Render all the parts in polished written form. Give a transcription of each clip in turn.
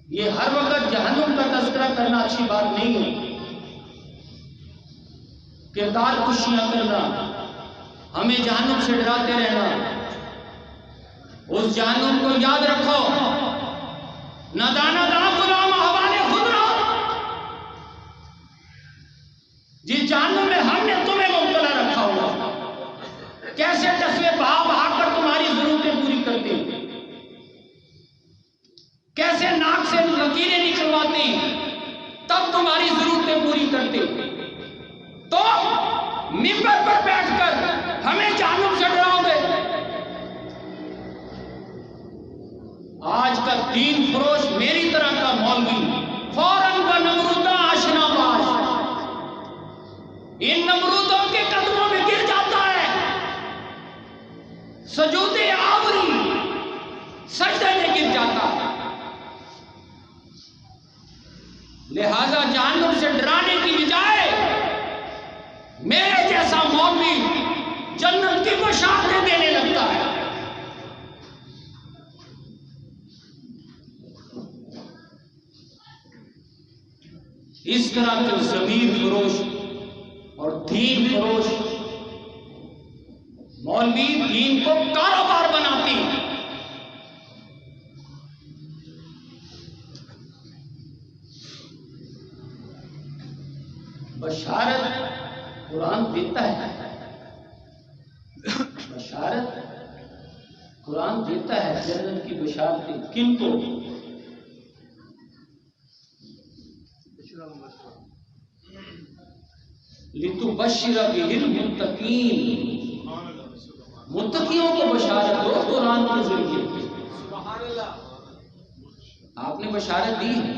یہ ہر وقت جہنم کا تذکرہ کرنا اچھی بات نہیں ہے، کردار کشیاں کرنا، ہمیں جہنم سے ڈراتے رہنا۔ اس جہنم کو یاد رکھو، نہ دانا دا غلام حوالے خود رہو، جس جہنم میں ہم نے تمہیں مبتلا رکھا ہوا، کیسے ٹسلے بہا بہا کر تمہاری ضرورتیں پوری کرتے، کیسے ناک سے لکیریں نکلواتے تب تمہاری ضرورتیں پوری کرتے، تو منبر پر بیٹھ کر ہمیں جہنم سے ڈراؤ گے۔ آج کا دین فروش میری طرح کا مولوی فوراً نمرودہ آشنا باش ان نمرودوں کے قدموں میں گر جاتا ہے، سجود آوری سجدے میں گر جاتا ہے۔ لہذا جہنم سے ڈرانے کی بجائے میرے جیسا مولوی جنت کی بشارتیں دینے لگتا ہے۔ اس طرح کے ضمیر فروش اور دین فروش مولوی دین کو کاروبار بناتے ہیں۔ بشارت قرآن دیتا ہے، بشارت قرآن دیتا ہے، جنت کی بشارتیں کن کو؟ لِتُبَشِّرَ بِهِ الْمُتَّقِينَ، متقیوں کو بشارت دو قرآن کے ذریعے۔ آپ نے بشارت دی ہے،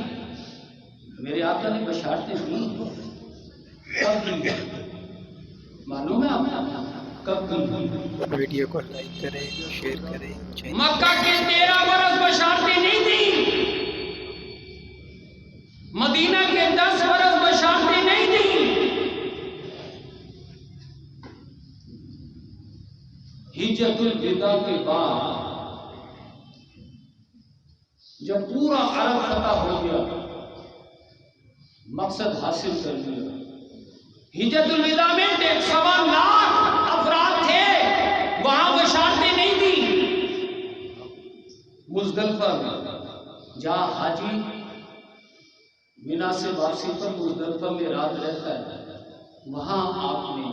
میرے آقا نے بشارتیں دی، کب دی؟ معلوم ہے آپ کب دی؟ ویڈیو کو لائک کریں، شیئر کریں۔ مکہ کے 13 برس بشارتیں نہیں دی، مدینہ کے 10 برس بشارتیں نہیں دی۔ ہجرت الوداع کے بعد جب پورا عرب فتح ہو گیا، مقصد حاصل کر لیا، ہجرت الوداع میں 1.25 لاکھ افراد تھے، وہاں بشارتیں نہیں دی۔ مزدلفہ میں جہاں حاجی مینا سے واپسی پر مزدلفہ میں رات رہتا ہے، وہاں آپ نے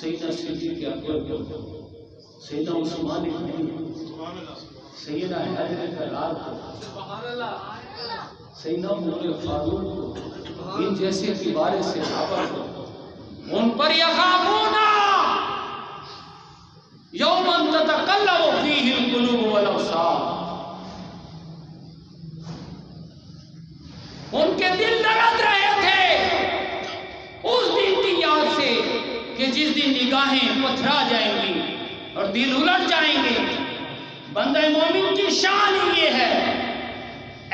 سیدنا صدیق اکبر کو، سیدنا عثمان غنی، سیدنا حیدر کرار کو، سیدنا عمر فاروق کو، ان جیسے کبار صحابہ کو، ان پر یخافون یوما تتقلب فیہ القلوب والابصار، ان کے دل لرز رہے تھے اس دن کی یاد سے کہ جس دن نگاہیں پتھرا جائیں گی اور دل الٹ جائیں گے۔ بندہ مومن کی شان ہی یہ ہے،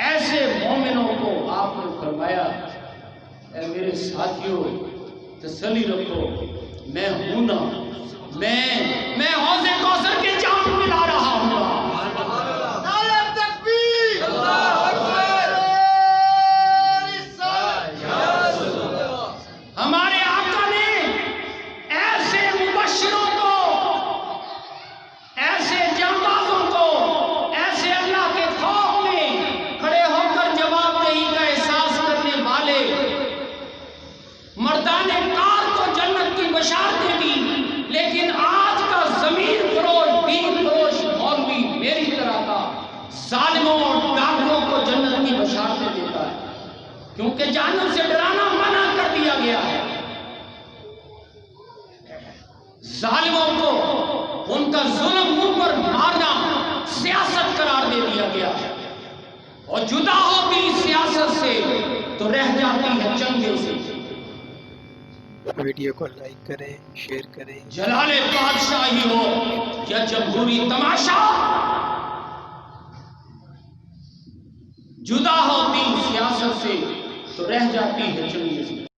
ایسے مومنوں کو آپ نے فرمایا اے میرے ساتھیوں تسلی رکھو، میں ہوں نا، میں حوض کوثر کے جام پلا رہا ہوں گا۔ ہمارے آقا نے ایسے مبشروں کو، ایسے جانبازوں کو، ایسے اللہ کے خوف میں کھڑے ہو کر جواب دہی کا احساس کرنے والے مردان کار کو جنت کی بشارتیں دی، لیکن آج کا ضمیر فروش، دین فروش مولوی میری طرح کا ظالموں اور ڈاکوؤں کو جنت کی بشارتیں دیتا ہے، کیونکہ جہنم سے ڈرانا منع کر دیا گیا ہے۔ ظالموں کو ان کا ظلم منہ پر مارنا سیاست قرار دے دیا گیا ہے، اور جدا ہوتی اس سیاست سے تو رہ جاتی ہے چنگے سے۔ ویڈیو کو لائک کریں، شیئر کریں۔ جلال بادشاہی ہو یا جمہوری تماشا، جدا ہوتی سیاست سے تو رہ جاتی ہے چنگے سے۔